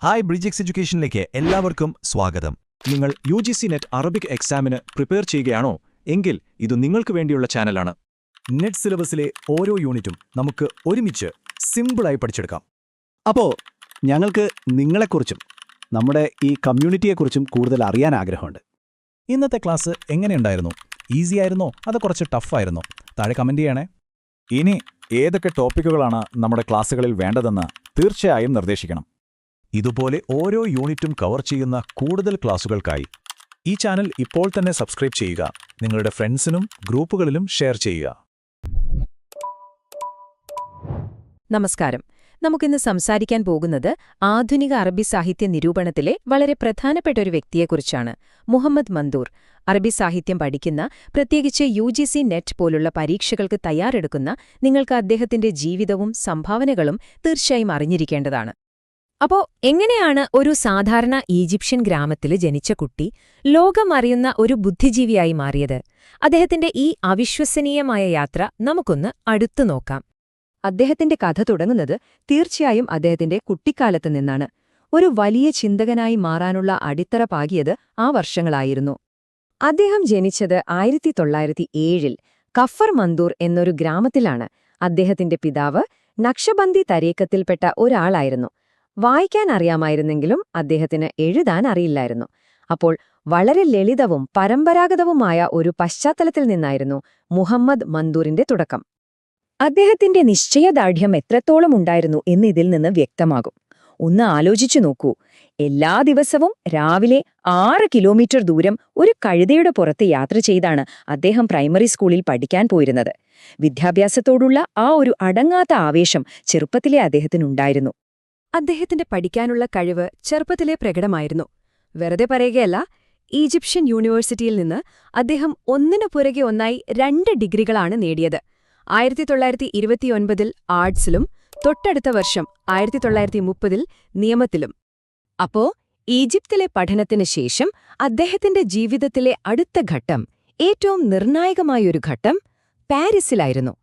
Hi bridge എഡ്യൂക്കേഷനിലേക്ക് എല്ലാവർക്കും സ്വാഗതം. നിങ്ങൾ UGC നെറ്റ് അറബിക് എക്സാമിന് പ്രിപ്പയർ ചെയ്യുകയാണോ? എങ്കിൽ ഇത് നിങ്ങൾക്ക് വേണ്ടിയുള്ള ചാനലാണ്. നെറ്റ് സിലബസിലെ ഓരോ യൂണിറ്റും നമുക്ക് ഒരുമിച്ച് സിമ്പിളായി പഠിച്ചെടുക്കാം. അപ്പോൾ ഞങ്ങൾക്ക് നിങ്ങളെക്കുറിച്ചും നമ്മുടെ ഈ കമ്മ്യൂണിറ്റിയെക്കുറിച്ചും കൂടുതൽ അറിയാൻ ആഗ്രഹമുണ്ട്. ഇന്നത്തെ ക്ലാസ് എങ്ങനെയുണ്ടായിരുന്നു? ഈസി ആയിരുന്നോ അതോ കുറച്ച് ടഫായിരുന്നോ? താഴെ കമന്റ് ചെയ്യണേ. ഇനി ഏതൊക്കെ ടോപ്പിക്കുകളാണ് നമ്മുടെ ക്ലാസ്സുകളിൽ വേണ്ടതെന്ന് തീർച്ചയായും നിർദ്ദേശിക്കണം. ഇതുപോലെ ഓരോ യൂണിറ്റും കവർ ചെയ്യുന്ന കൂടുതൽ ക്ലാസുകൾക്കായി ഈ ചാനൽ ഇപ്പോൾ തന്നെ സബ്സ്ക്രൈബ് ചെയ്യുക. നിങ്ങളുടെ ഫ്രണ്ട്സിനും ഗ്രൂപ്പുകളിലും ഷെയർ ചെയ്യുക. നമസ്കാരം. നമുക്കിന്ന് സംസാരിക്കാൻ പോകുന്നത് ആധുനിക അറബി സാഹിത്യ നിരൂപണത്തിലെ വളരെ പ്രധാനപ്പെട്ട ഒരു വ്യക്തിയെക്കുറിച്ചാണ്. മുഹമ്മദ് മന്ദൂർ. അറബി സാഹിത്യം പഠിക്കുന്ന, പ്രത്യേകിച്ച് UGC നെറ്റ് പോലുള്ള പരീക്ഷകൾക്ക് തയ്യാറെടുക്കുന്ന നിങ്ങൾക്ക് അദ്ദേഹത്തിന്റെ ജീവിതവും സംഭാവനകളും തീർച്ചയായും അറിഞ്ഞിരിക്കേണ്ടതാണ്. അപ്പോ എങ്ങനെയാണ് ഒരു സാധാരണ ഈജിപ്ഷ്യൻ ഗ്രാമത്തിൽ ജനിച്ച കുട്ടി ലോകമറിയുന്ന ഒരു ബുദ്ധിജീവിയായി മാറിയത്? അദ്ദേഹത്തിന്റെ ഈ അവിശ്വസനീയമായ യാത്ര നമുക്കൊന്ന് അടുത്തു നോക്കാം. അദ്ദേഹത്തിന്റെ കഥ തുടങ്ങുന്നത് തീർച്ചയായും അദ്ദേഹത്തിന്റെ കുട്ടിക്കാലത്ത് നിന്നാണ്. ഒരു വലിയ ചിന്തകനായി മാറാനുള്ള അടിത്തറ പാകിയത് ആ വർഷങ്ങളായിരുന്നു. അദ്ദേഹം ജനിച്ചത് 1907 കഫർ മന്ദൂർ എന്നൊരു ഗ്രാമത്തിലാണ്. അദ്ദേഹത്തിന്റെ പിതാവ് നക്ഷബന്ദി തരീക്കത്തിൽപ്പെട്ട ഒരാളായിരുന്നു. വായിക്കാൻ അറിയാമായിരുന്നെങ്കിലും അദ്ദേഹത്തിന് എഴുതാൻ അറിയില്ലായിരുന്നു. അപ്പോൾ വളരെ ലളിതവും പരമ്പരാഗതവുമായ ഒരു പശ്ചാത്തലത്തിൽ നിന്നായിരുന്നു മുഹമ്മദ് മന്ദൂറിന്റെ തുടക്കം. അദ്ദേഹത്തിന്റെ നിശ്ചയദാർഢ്യം എത്രത്തോളം ഉണ്ടായിരുന്നു എന്ന് ഇതിൽ നിന്ന് വ്യക്തമാകും. ഒന്ന് ആലോചിച്ചു നോക്കൂ. എല്ലാ ദിവസവും രാവിലെ 6 കിലോമീറ്റർ ദൂരം ഒരു കഴുതയുടെ പുറത്ത് യാത്ര ചെയ്താണ് അദ്ദേഹം പ്രൈമറി സ്കൂളിൽ പഠിക്കാൻ പോയിരുന്നത്. വിദ്യാഭ്യാസത്തോടുള്ള ആ ഒരു അടങ്ങാത്ത ആവേശം ചെറുപ്പത്തിലെ അദ്ദേഹത്തിനുണ്ടായിരുന്നു. അദ്ദേഹത്തിന്റെ പഠിക്കാനുള്ള കഴിവ് ചെറുപ്പത്തിലെ പ്രകടമായിരുന്നു. വെറുതെ പറയുകയല്ല, ഈജിപ്ഷ്യൻ യൂണിവേഴ്സിറ്റിയിൽ നിന്ന് അദ്ദേഹം ഒന്നിനു പുറകെ ഒന്നായി 2 ഡിഗ്രികളാണ് നേടിയത്. 1929 ആർട്സിലും തൊട്ടടുത്ത വർഷം 1930 നിയമത്തിലും. അപ്പോ ഈജിപ്തിലെ പഠനത്തിന് ശേഷം അദ്ദേഹത്തിന്റെ ജീവിതത്തിലെ അടുത്ത ഘട്ടം, ഏറ്റവും നിർണായകമായൊരു ഘട്ടം, പാരീസിലായിരുന്നു.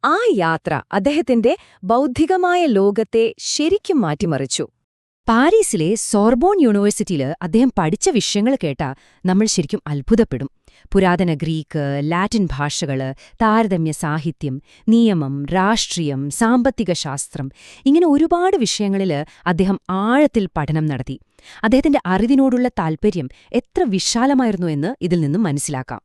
ആ യാത്ര അദ്ദേഹത്തിന്റെ ബൗദ്ധികമായ ലോകത്തെ ശരിക്കും മാറ്റിമറിച്ചു. പാരീസിലെ സോർബോൺ യൂണിവേഴ്സിറ്റിയിൽ അദ്ദേഹം പഠിച്ച വിഷയങ്ങൾ കേട്ടാ നമ്മൾ ശരിക്കും അത്ഭുതപ്പെടും. പുരാതന ഗ്രീക്ക്, ലാറ്റിൻ ഭാഷകള്, താരതമ്യ സാഹിത്യം, നിയമം, രാഷ്ട്രീയം, സാമ്പത്തിക ശാസ്ത്രം, ഇങ്ങനെ ഒരുപാട് വിഷയങ്ങളിൽ അദ്ദേഹം ആഴത്തിൽ പഠനം നടത്തി. അദ്ദേഹത്തിന്റെ അറിവിനോടുള്ള താൽപര്യം എത്ര വിശാലമായിരുന്നു എന്ന് ഇതിൽ നിന്നും മനസ്സിലാക്കാം.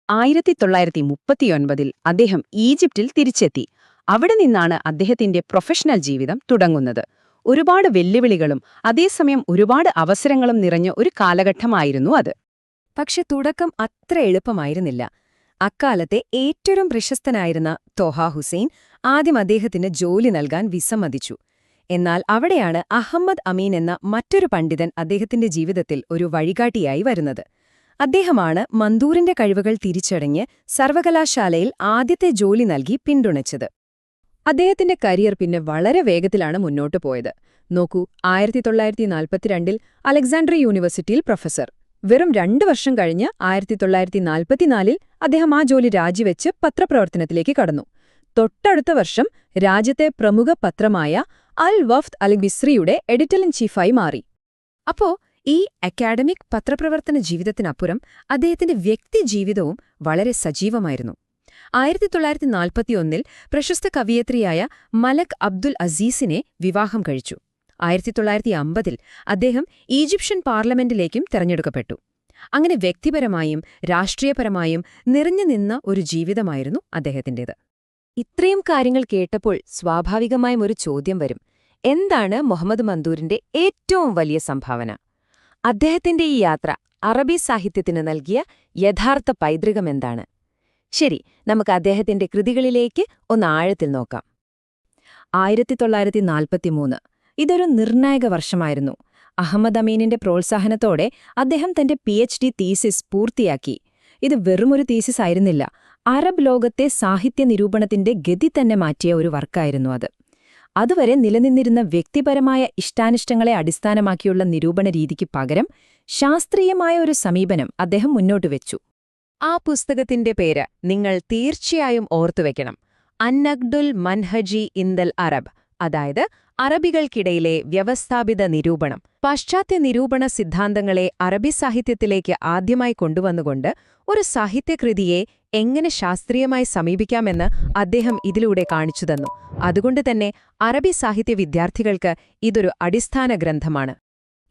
1939 അദ്ദേഹം ഈജിപ്തിൽ തിരിച്ചെത്തി. അവിടെ നിന്നാണ് അദ്ദേഹത്തിന്റെ പ്രൊഫഷണൽ ജീവിതം തുടങ്ങുന്നത്. ഒരുപാട് വെല്ലുവിളികളും അതേസമയം ഒരുപാട് അവസരങ്ങളും നിറഞ്ഞ ഒരു കാലഘട്ടമായിരുന്നു അത്. പക്ഷെ തുടക്കം അത്ര എളുപ്പമായിരുന്നില്ല. അക്കാലത്തെ ഏറ്റവും പ്രശസ്തനായിരുന്ന തോഹ ഹുസൈൻ ആദ്യം അദ്ദേഹത്തിന് ജോലി നൽകാൻ വിസമ്മതിച്ചു. എന്നാൽ അവിടെയാണ് അഹമ്മദ് അമീൻ എന്ന മറ്റൊരു പണ്ഡിതൻ അദ്ദേഹത്തിന്റെ ജീവിതത്തിൽ ഒരു വഴികാട്ടിയായി വരുന്നത്. അദ്ദേഹമാണ് മന്ദൂറിന്റെ കഴിവുകൾ തിരിച്ചറിഞ്ഞ് സർവകലാശാലയിൽ ആദ്യത്തെ ജോലി നൽകി പിന്തുണച്ചത്. അദ്ദേഹത്തിന്റെ കരിയർ പിന്നെ വളരെ വേഗത്തിലാണ് മുന്നോട്ടു പോയത്. നോക്കൂ, 1942 അലക്സാണ്ട്രിയ യൂണിവേഴ്സിറ്റിയിൽ പ്രൊഫസർ. വെറും 2 വർഷം കഴിഞ്ഞ് 1944 അദ്ദേഹം ആ ജോലി രാജിവെച്ച് പത്രപ്രവർത്തനത്തിലേക്ക് കടന്നു. തൊട്ടടുത്ത വർഷം രാജ്യത്തെ പ്രമുഖ പത്രമായ അൽ വഫ്ദ് അൽ മിസ്രിയുടെ എഡിറ്റർ ഇൻ ചീഫായി മാറി. അപ്പോ ഈ അക്കാഡമിക് പത്രപ്രവർത്തന ജീവിതത്തിനപ്പുറം അദ്ദേഹത്തിന്റെ വ്യക്തിജീവിതവും വളരെ സജീവമായിരുന്നു. 1941 പ്രശസ്ത കവിയത്രിയായ മലക് അബ്ദുൽ അസീസിനെ വിവാഹം കഴിച്ചു. 1950 അദ്ദേഹം ഈജിപ്ഷ്യൻ പാർലമെന്റിലേക്കും തെരഞ്ഞെടുക്കപ്പെട്ടു. അങ്ങനെ വ്യക്തിപരമായും രാഷ്ട്രീയപരമായും നിറഞ്ഞു നിന്ന ഒരു ജീവിതമായിരുന്നു അദ്ദേഹത്തിന്റേത്. ഇത്രയും കാര്യങ്ങൾ കേട്ടപ്പോൾ സ്വാഭാവികമായും ഒരു ചോദ്യം വരും. എന്താണ് മുഹമ്മദ് മന്ദൂറിന്റെ ഏറ്റവും വലിയ സംഭാവന? അദ്ദേഹത്തിന്റെ ഈ യാത്ര അറബി സാഹിത്യത്തിന് നൽകിയ യഥാർത്ഥ പൈതൃകമെന്താണ്? ശരി, നമുക്ക് അദ്ദേഹത്തിന്റെ കൃതികളിലേക്ക് ഒന്ന് ആഴത്തിൽ നോക്കാം. 1943 ഇതൊരു നിർണായക വർഷമായിരുന്നു. അഹമ്മദ് അമീനിന്റെ പ്രോത്സാഹനത്തോടെ അദ്ദേഹം തന്റെ PhD തീസിസ് പൂർത്തിയാക്കി. ഇത് വെറുമൊരു തീസിസ് ആയിരുന്നില്ല, അറബ് ലോകത്തെ സാഹിത്യ നിരൂപണത്തിന്റെ ഗതി തന്നെ മാറ്റിയ ഒരു വർക്കായിരുന്നു അത്. അതുവരെ നിലനിന്നിരുന്ന വ്യക്തിപരമായ ഇഷ്ടാനിഷ്ടങ്ങളെ അടിസ്ഥാനമാക്കിയുള്ള നിരൂപണ രീതിക്ക് പകരം ശാസ്ത്രീയമായ ഒരു സമീപനം അദ്ദേഹം മുന്നോട്ടുവെച്ചു. ആ പുസ്തകത്തിന്റെ പേര് നിങ്ങൾ തീർച്ചയായും ഓർത്തുവെക്കണം. അന്നഖ്ദുൽ മൻഹജി ഇന്ദൽ അറബ്, അതായത് അറബികൾക്കിടയിലെ വ്യവസ്ഥാപിത നിരൂപണം. പാശ്ചാത്യ നിരൂപണ സിദ്ധാന്തങ്ങളെ അറബി സാഹിത്യത്തിലേക്ക് ആദ്യമായി കൊണ്ടുവന്നുകൊണ്ട് ഒരു സാഹിത്യകൃതിയെ എങ്ങനെ ശാസ്ത്രീയമായി സമീപിക്കാമെന്ന് അദ്ദേഹം ഇതിലൂടെ കാണിച്ചു തന്നു. അതുകൊണ്ടുതന്നെ അറബി സാഹിത്യ വിദ്യാർത്ഥികൾക്ക് ഇതൊരു അടിസ്ഥാന ഗ്രന്ഥമാണ്.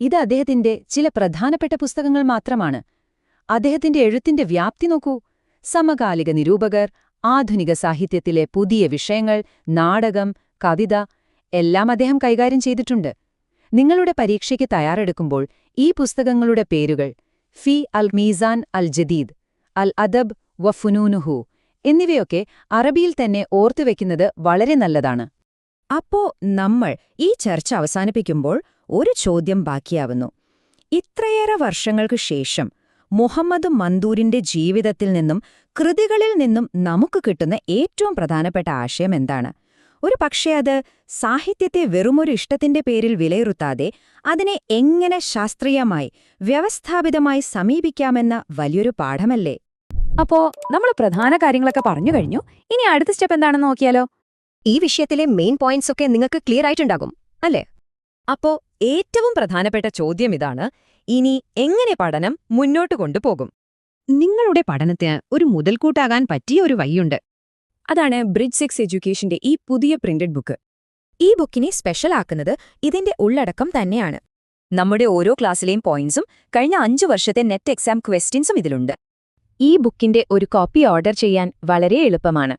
ഇത് അദ്ദേഹത്തിന്റെ ചില പ്രധാനപ്പെട്ട പുസ്തകങ്ങൾ മാത്രമാണ്. അദ്ദേഹത്തിന്റെ എഴുത്തിന്റെ വ്യാപ്തി നോക്കൂ. സമകാലിക നിരൂപകർ, ആധുനിക സാഹിത്യത്തിലെ പുതിയ വിഷയങ്ങൾ, നാടകം, കവിത എല്ലാം അദ്ദേഹം കൈകാര്യം ചെയ്തിട്ടുണ്ട്. നിങ്ങളുടെ പരീക്ഷയ്ക്ക് തയ്യാറെടുക്കുമ്പോൾ ഈ പുസ്തകങ്ങളുടെ പേരുകൾ ഫി അൽ മീസാൻ അൽ ജദീദ്, അൽ അദബ് വ ഫുനൂനുഹു എന്നിവയൊക്കെ അറബിയിൽ തന്നെ ഓർത്തുവെക്കുന്നത് വളരെ നല്ലതാണ്. അപ്പോ നമ്മൾ ഈ ചർച്ച അവസാനിപ്പിക്കുമ്പോൾ ഒരു ചോദ്യം ബാക്കിയാവുന്നു. ഇത്രയേറെ വർഷങ്ങൾക്ക് ശേഷം മുഹമ്മദ് മന്തൂരിന്റെ ജീവിതത്തിൽ നിന്നും കൃതികളിൽ നിന്നും നമുക്ക് കിട്ടുന്ന ഏറ്റവും പ്രധാനപ്പെട്ട ആശയം എന്താണ്? ഒരു പക്ഷേ അത് സാഹിത്യത്തെ വെറുമൊരു ഇഷ്ടത്തിന്റെ പേരിൽ വിലയിരുത്താതെ അതിനെ എങ്ങനെ ശാസ്ത്രീയമായി വ്യവസ്ഥാപിതമായി സമീപിക്കാമെന്ന വലിയൊരു പാഠമല്ലേ? അപ്പോ നമ്മൾ പ്രധാന കാര്യങ്ങളൊക്കെ പറഞ്ഞു കഴിഞ്ഞു. ഇനി അടുത്ത സ്റ്റെപ്പ് എന്താണെന്ന് നോക്കിയാലോ? ഈ വിഷയത്തിലെ മെയിൻ പോയിന്റ്സ് ഒക്കെ നിങ്ങൾക്ക് ക്ലിയർ ആയിട്ടുണ്ടാകും അല്ലേ? അപ്പോ ഏറ്റവും പ്രധാനപ്പെട്ട ചോദ്യം ഇതാണ്: ഇനി എങ്ങനെ പഠനം മുന്നോട്ട് കൊണ്ടുപോകും? നിങ്ങളുടെ പഠനത്തിന് ഒരു മുതൽക്കൂട്ടാകാൻ പറ്റിയ ഒരു വഴിയുണ്ട്. അതാണ് ബ്രിഡ്ജ് 6 എഡ്യൂക്കേഷന്റെ ഈ പുതിയ പ്രിന്റഡ് ബുക്ക്. ഈ ബുക്കിനെ സ്പെഷ്യൽ ആക്കുന്നത് ഇതിന്റെ ഉള്ളടക്കം തന്നെയാണ്. നമ്മുടെ ഓരോ ക്ലാസ്സിലെയും പോയിന്റ്സും കഴിഞ്ഞ 5 വർഷത്തെ നെറ്റ് എക്സാം ക്വസ്റ്റ്യൻസും ഇതിലുണ്ട്. ഈ ബുക്കിന്റെ ഒരു കോപ്പി ഓർഡർ ചെയ്യാൻ വളരെ എളുപ്പമാണ്.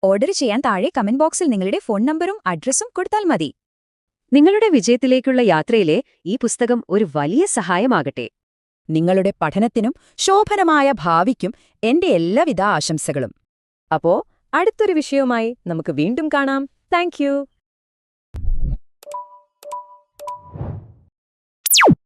ഓർഡർ ചെയ്യാൻ താഴെ കമന്റ് ബോക്സിൽ നിങ്ങളുടെ ഫോൺ നമ്പറും അഡ്രസ്സും കൊടുത്താൽ മതി. നിങ്ങളുടെ വിജയത്തിലേക്കുള്ള യാത്രയിലെ ഈ പുസ്തകം ഒരു വലിയ സഹായമാകട്ടെ. നിങ്ങളുടെ പഠനത്തിനും ശോഭനമായ ഭാവിക്കും എന്റെ എല്ലാവിധ ആശംസകളും. അപ്പോ അടുത്തൊരു വിഷയവുമായി നമുക്ക് വീണ്ടും കാണാം. Thank you.